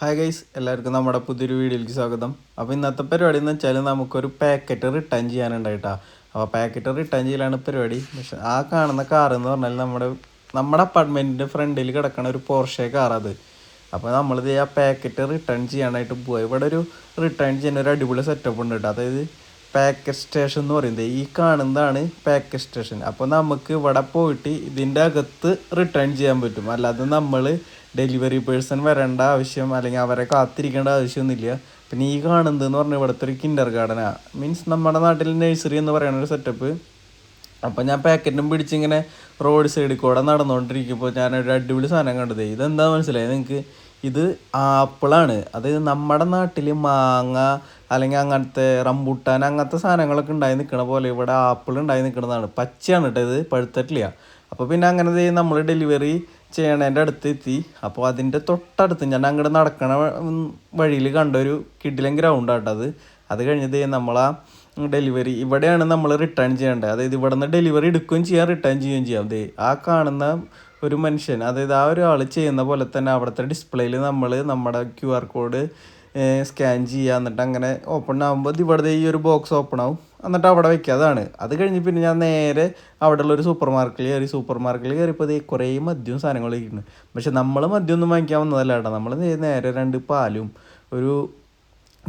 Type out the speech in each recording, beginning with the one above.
Hi guys, എല്ലാവർക്കും നമ്മുടെ പുതിയൊരു വീഡിയോയിലേക്ക് സ്വാഗതം. അപ്പോൾ ഇന്നത്തെ പരിപാടി എന്ന് വെച്ചാൽ നമുക്കൊരു പാക്കറ്റ് റിട്ടേൺ ചെയ്യാനുണ്ടായിട്ടാ. അപ്പോൾ പാക്കറ്റ് റിട്ടേൺ ചെയ്യലാണ് പരിപാടി. പക്ഷേ ആ കാണുന്ന കാർ എന്ന് പറഞ്ഞാൽ നമ്മുടെ അപ്പാർട്ട്മെൻറ്റിൻ്റെ ഫ്രണ്ടിൽ കിടക്കുന്ന ഒരു പോർഷെ കാർ അത്. അപ്പോൾ നമ്മളിത് ആ പാക്കറ്റ് റിട്ടേൺ ചെയ്യാനായിട്ട് പോയി. ഇവിടെ ഒരു റിട്ടേൺ ചെയ്യുന്ന ഒരു അടിപൊളി സെറ്റപ്പ് ഉണ്ട് കേട്ടോ. അതായത് പാക്കറ്റ് സ്റ്റേഷൻ എന്ന് പറയുന്നത് ഈ കാണുന്നതാണ് പാക്കറ്റ് സ്റ്റേഷൻ. അപ്പോൾ നമുക്ക് ഇവിടെ പോയിട്ട് ഇതിൻ്റെ അകത്ത് റിട്ടേൺ ചെയ്യാൻ പറ്റും. അല്ലാതെ നമ്മൾ ഡെലിവറി പേഴ്സൺ വരേണ്ട ആവശ്യം അല്ലെങ്കിൽ അവരെ കാത്തിരിക്കേണ്ട ആവശ്യമൊന്നുമില്ല. പിന്നെ ഈ കാണുന്നതെന്ന് പറഞ്ഞാൽ ഇവിടുത്തെ ഒരു കിൻഡർ ഗാർഡനാണ്, മീൻസ് നമ്മുടെ നാട്ടിൽ നഴ്സറി എന്ന് പറയുന്ന ഒരു സെറ്റപ്പ്. അപ്പോൾ ഞാൻ പാക്കറ്റും പിടിച്ചിങ്ങനെ റോഡ് സൈഡിൽ കൂടെ നടന്നുകൊണ്ടിരിക്കുമ്പോൾ ഞാനൊരു അടിപൊളി സാധനം കണ്ടത്. ഇതെന്താ മനസ്സിലായി നിങ്ങൾക്ക്? ഇത് ആപ്പിളാണ്. അതായത് നമ്മുടെ നാട്ടിൽ മാങ്ങ അല്ലെങ്കിൽ അങ്ങനത്തെ റംബൂട്ടാൻ അങ്ങനത്തെ സാധനങ്ങളൊക്കെ ഉണ്ടായി നിൽക്കണ പോലെ ഇവിടെ ആപ്പിൾ ഉണ്ടായി നിൽക്കുന്നതാണ്. പച്ചയാണ് കേട്ടോ, ഇത് പഴുത്തിട്ടില്ല. അപ്പോൾ പിന്നെ അങ്ങനെ നമ്മൾ ഡെലിവറി ചെയ്യണേൻ്റെ അടുത്ത് എത്തി. അപ്പോൾ അതിൻ്റെ തൊട്ടടുത്ത് ഞാൻ അങ്ങോട്ട് നടക്കണ വഴിയിൽ കണ്ടൊരു കിഡിലൻ ഗ്രൗണ്ടാട്ടോ അത്. അത് കഴിഞ്ഞത് നമ്മളാ ഡെലിവറി ഇവിടെയാണ് നമ്മൾ റിട്ടേൺ ചെയ്യേണ്ടത്. അതായത് ഇവിടെ നിന്ന് ഡെലിവറി എടുക്കുകയും ചെയ്യാം, റിട്ടേൺ ചെയ്യുകയും ചെയ്യാം. അതെ, ആ കാണുന്ന ഒരു മനുഷ്യൻ, അതായത് ആ ഒരാൾ ചെയ്യുന്ന പോലെ തന്നെ അവിടുത്തെ ഡിസ്പ്ലേയിൽ നമ്മൾ നമ്മുടെ QR കോഡ് സ്കാൻ ചെയ്യുക. എന്നിട്ട് അങ്ങനെ ഓപ്പൺ ആകുമ്പോൾ ഇവിടുത്തെ ഈ ഒരു ബോക്സ് ഓപ്പൺ ആവും. എന്നിട്ട് അവിടെ വയ്ക്കുക. അതാണ്. അത് കഴിഞ്ഞ് പിന്നെ ഞാൻ നേരെ അവിടെയുള്ളൊരു സൂപ്പർ മാർക്കറ്റിൽ കയറിയപ്പോൾ കുറേ മദ്യവും സാധനങ്ങളും ഇരിക്കുന്നു. പക്ഷെ നമ്മൾ മദ്യമൊന്നും വാങ്ങിക്കാൻ വന്നതല്ല കേട്ടോ. നമ്മൾ നേരെ 2 പാലും ഒരു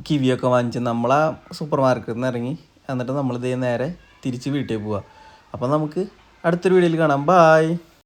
കിവിയൊക്കെ വാങ്ങിച്ച് നമ്മൾ ആ സൂപ്പർ മാർക്കറ്റിൽ നിന്ന് ഇറങ്ങി. എന്നിട്ട് നമ്മൾ നേരെ തിരിച്ച് വീട്ടിൽ പോവുക. അപ്പോൾ നമുക്ക് അടുത്തൊരു വീഡിയോയിൽ കാണാം. ബായ്.